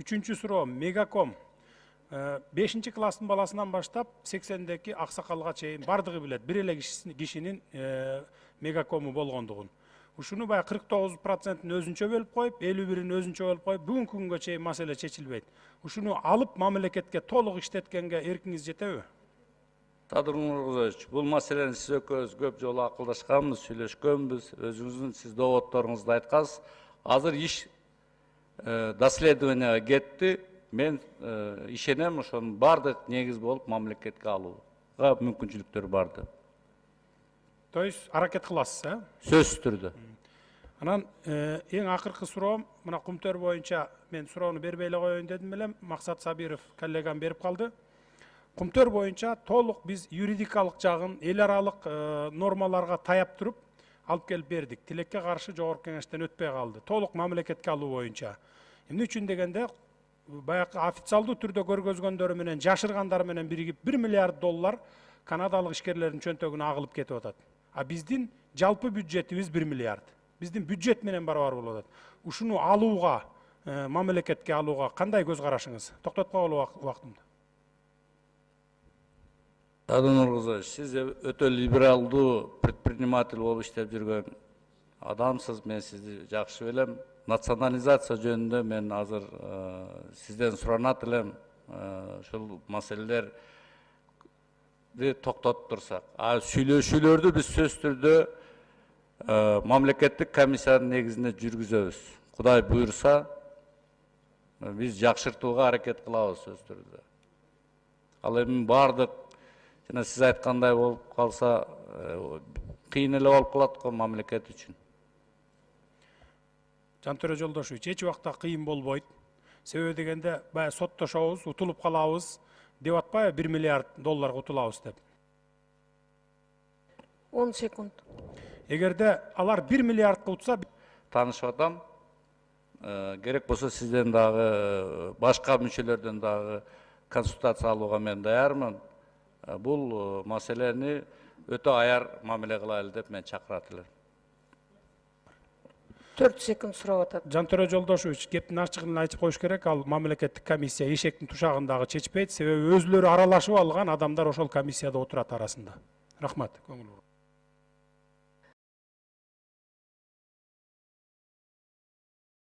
Үчүнчү суроо, Мегаком 5 класстын баласынан баштап 80-деки аксакалга чейин бардыгы билет, бир эле кишинин Мегакому болгондугун. Ушуну баягы 49%-ын өзүнчө бөлүп коюп, 51-ин өзүнчө бөлүп коюп, бүгүнкү күнгө чейин маселе чечилбейт. Ушуну алып мамлекетке толук иштеткенге эркиңиз жетеби? Садыр Нургузович, бул маселени сиз экөөбүз көп жолу акылдашканбыз, сүйлөшкөнбүз, өзүңүздүн сиз доводдоруңузду айткансыз. Азыр иш доследованияга кетти. Мен ишенем, ошонун бардык негиз болуп мамлекетке алууга мүмкүнчүлүктөр барды. То есть аракет кыласыз, Сөзсүз түрдө. Анан эң акыркы суроом, мына Кумтөр боюнча мен суроону бербей эле коеюн дедим элем, Максат Сабиров коллегам берип калды. Кумтөр боюнча толук биз юридикалык жагын эл аралык нормаларга таяп туруп алып келип бердик. Тилекке каршы жогорку кеңештен өтпөй калды. Толук мамлекетке алуу боюнча. Эмне үчүн дегенде, баягы официалдуу түрдө көргөзгөндөрү менен жашыргандары менен биригип 1 миллиард доллар канадалык ишкерлердин чөнтөгүнө агылып кетип атат. А биздин жалпы бюджетибиз 1 миллиард. Биздин бюджет менен барабар болуп атат. Ушуну алууга, мамлекетке алууга кандай көз карашыңыз? Токтотуп коелу убактымды. Садыр Нургузович, сиз өтө либералдуу предприниматель болуп иштеп жүргөн адамсыз, мен сизди жакшы билем. Национализация жөнүндө мен азыр сизден суранат элем, ушул маселелерди токтотуп турсак. А сүйлөшүүлөрдү биз сөзсүз түрдө мамлекеттик комиссиянын негизинде жүргүзөбүз. Кудай буйрса, биз жакшыртууга аракет кылабыз сөзсүз түрдө. Ал эми бардык жана сиз айткандай болуп калса, кыйын эле болуп калат го мамлекет үчүн. Жантөрө Жолдошевич, эч убакта кыйын болбойт. Себеби дегенде, баягы соттошобуз, утулуп калабыз деп атпайбы, 1 миллиард долларга утулабыз деп. 10 секунд. Эгерде алар 1 миллиардка утса, Таанышып атам. Керек болсо сизден дагы, башка мүчөлөрдөн дагы консультация алууга мен даярмын. Бул маселени өтө аяр мамиле кылайлы деп мен чакырат элем. 4 секунд сурап атат. Жантөрө Жолдошевич, кептин ачыгын айтып коюш керек, ал мамлекеттик комиссия эшектин тушагын дагы чечпейт, себеби өзүлөрү аралашып алган адамдар ошол комиссияда отурат арасында. Рахмат, көңүл